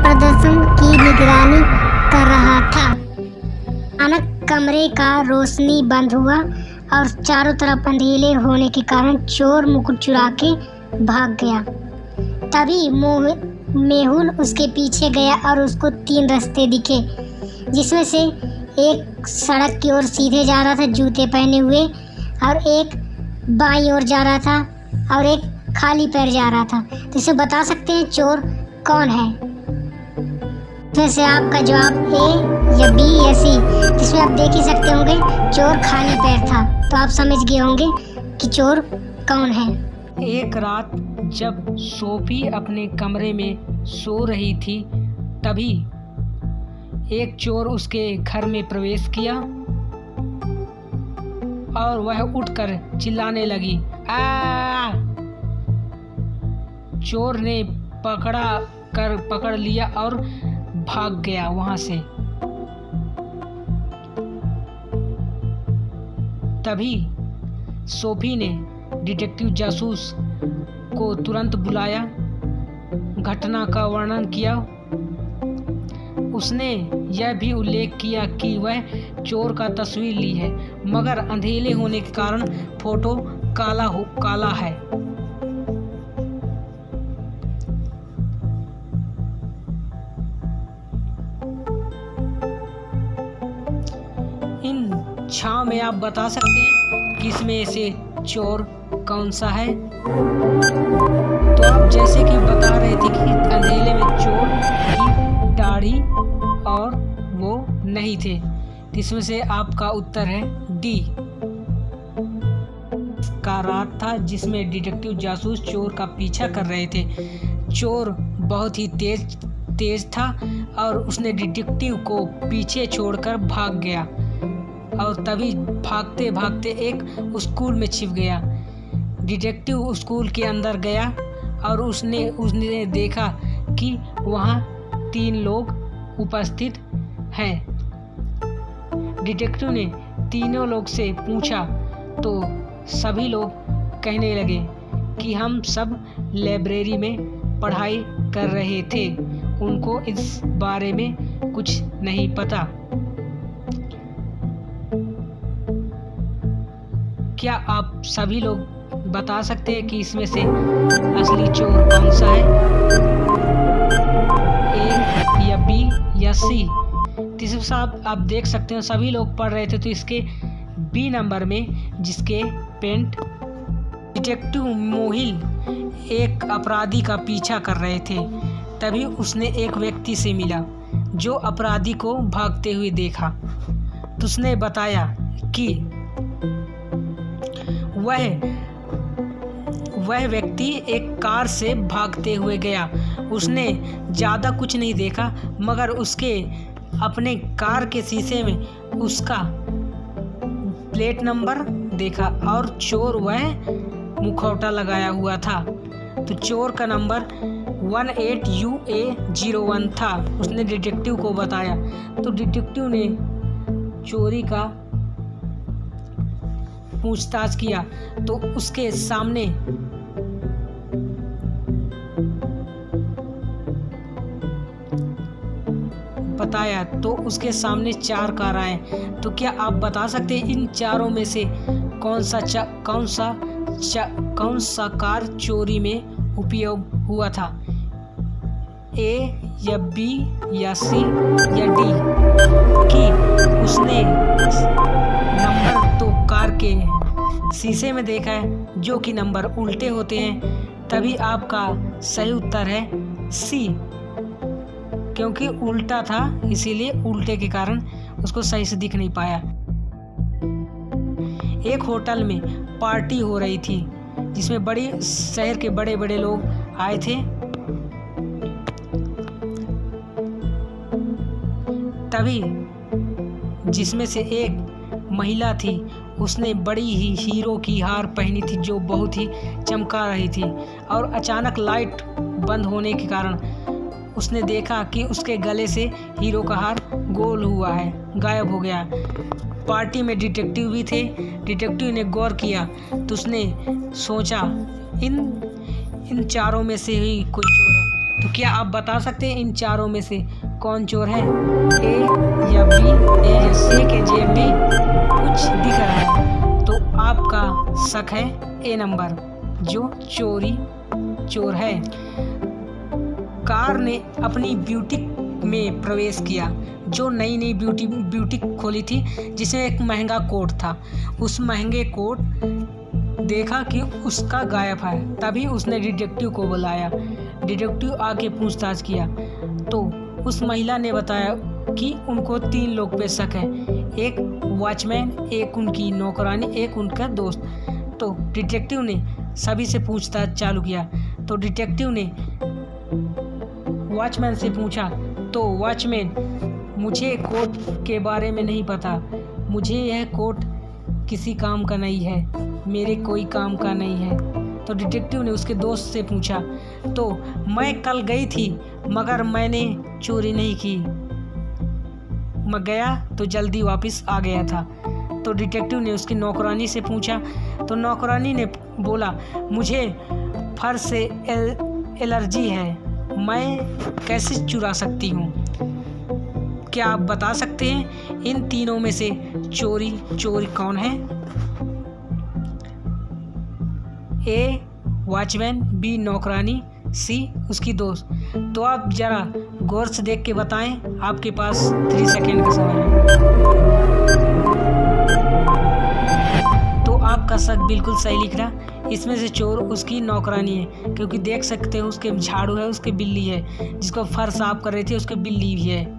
प्रदर्शन की निगरानी कर रहा था। अचानक कमरे का रोशनी बंद हुआ और चारों तरफ अंधेरे होने के कारण चोर मुकुट चुरा के भाग गया। तभी मेहुल उसके पीछे गया और उसको 3 रास्ते दिखे, जिसमें से एक सड़क की ओर सीधे जा रहा था जूते पहने हुए, और एक बाईं ओर जा रहा था और एक खाली पैर जा रहा था। तो इसे बता सकते हैं चोर कौन है? इसमें से आपका जवाब ए या बी या सी, जिसमें आप देख ही सकते होंगे चोर खाली पैर था। तो आप समझ गए होंगे कि चोर कौन है। एक रात जब सोफी अपने कमरे में सो रही थी, तभी एक चोर उसके घर में प्रवेश किया और वह उठकर चिल्लाने लगी, आ! चोर ने पकड़ लिया और भाग गया वहां से। तभी सोफी ने डिटेक्टिव जासूस को तुरंत बुलाया, घटना का वर्णन किया। उसने यह भी उल्लेख किया कि वह चोर का तस्वीर ली है, मगर अंधेरे होने के कारण फोटो काला है। इन छाव में आप बता सकते हैं कि इसमें से चोर कौन सा है? तो आप जैसे कि बता रहे थे कि अंधेरे में चोर की दाढ़ी और वो नहीं थे, इसमें से आपका उत्तर है डी। का रात था जिसमें डिटेक्टिव जासूस चोर का पीछा कर रहे थे। चोर बहुत ही तेज था और उसने डिटेक्टिव को पीछे छोड़कर भाग गया और तभी भागते भागते एक स्कूल में छिप गया। डिटेक्टिव स्कूल के अंदर गया और उसने देखा कि वहाँ 3 लोग उपस्थित हैं। डिटेक्टिव ने तीनों लोग से पूछा तो सभी लोग कहने लगे कि हम सब लाइब्रेरी में पढ़ाई कर रहे थे, उनको इस बारे में कुछ नहीं पता। क्या आप सभी लोग बता सकते हैं कि इसमें से असली चोर कौन सा है? ए या बी या सी? तीसरे साहब आप देख सकते हो सभी लोग पढ़ रहे थे, तो इसके बी नंबर में, जिसके पेंट डिटेक्टिव मोहिल एक अपराधी का पीछा कर रहे थे। तभी उसने एक व्यक्ति से मिला जो अपराधी को भागते हुए देखा। तो उसने बताया कि वह व्यक्ति एक कार से भागते हुए गया। उसने ज़्यादा कुछ नहीं देखा, मगर उसके अपने कार के शीशे में उसका प्लेट नंबर देखा और चोर वह मुखौटा लगाया हुआ था। तो चोर का नंबर 18UA01 था। उसने डिटेक्टिव को बताया। तो डिटेक्टिव ने चोरी का पूछताछ किया तो उसके सामने बताया तो उसके सामने 4 कार आए। तो क्या आप बता सकते हैं इन चारों में से कौन सा कार चोरी में उपयोग हुआ था? ए या बी या सी या डी? कि उसने नंबर तो कार के शीशे में देखा है, जो कि नंबर उल्टे होते हैं। तभी आपका सही उत्तर है सी, क्योंकि उल्टा था, इसीलिए उल्टे के कारण उसको सही से दिख नहीं पाया। एक होटल में पार्टी हो रही थी जिसमें बड़ी शहर के बड़े बड़े लोग आए थे। तभी जिसमें से एक महिला थी, उसने बड़ी ही हीरो की हार पहनी थी जो बहुत ही चमका रही थी, और अचानक लाइट बंद होने के कारण उसने देखा कि उसके गले से हीरो का हार गोल हुआ है, गायब हो गया। पार्टी में डिटेक्टिव भी थे। डिटेक्टिव ने गौर किया तो उसने सोचा इन चारों में से ही कोई चोर है। तो क्या आप बता सकते हैं इन चारों में से कौन चोर है? ए या बी या सी के जे बी कुछ दिख रहा है, तो आपका शक है ए नंबर, जो चोर है। कार ने अपनी ब्यूटीक में प्रवेश किया, जो नई ब्यूटीक खोली थी, जिसमें एक महंगा कोट था। उस महंगे कोट देखा कि उसका गायब है, तभी उसने डिटेक्टिव को बुलाया। डिटेक्टिव आके पूछताछ किया तो उस महिला ने बताया कि उनको 3 लोग पे शक है, एक वॉचमैन, एक उनकी नौकरानी, एक उनका दोस्त। तो डिटेक्टिव ने सभी से पूछताछ चालू किया। तो डिटेक्टिव ने वॉचमैन से पूछा, तो वॉचमैन, मुझे कोट के बारे में नहीं पता, मुझे यह कोट किसी काम का नहीं है, मेरे कोई काम का नहीं है। तो डिटेक्टिव ने उसके दोस्त से पूछा, तो मैं कल गई थी मगर मैंने चोरी नहीं की, मैं गया तो जल्दी वापस आ गया था। तो डिटेक्टिव ने उसकी नौकरानी से पूछा, तो नौकरानी ने बोला, मुझे फर से एलर्जी है, मैं कैसे चुरा सकती हूँ? क्या आप बता सकते हैं इन तीनों में से चोर कौन है? ए वॉचमैन, बी नौकरानी, सी उसकी दोस्त। तो आप ज़रा गौर से देख के बताएं, आपके पास 3 सेकेंड का समय है। तो आपका शक बिल्कुल सही लिख रहा, इसमें से चोर उसकी नौकरानी है, क्योंकि देख सकते हो उसके झाड़ू है, उसके बिल्ली है, जिसको फर साफ कर रही थी उसके बिल्ली भी है।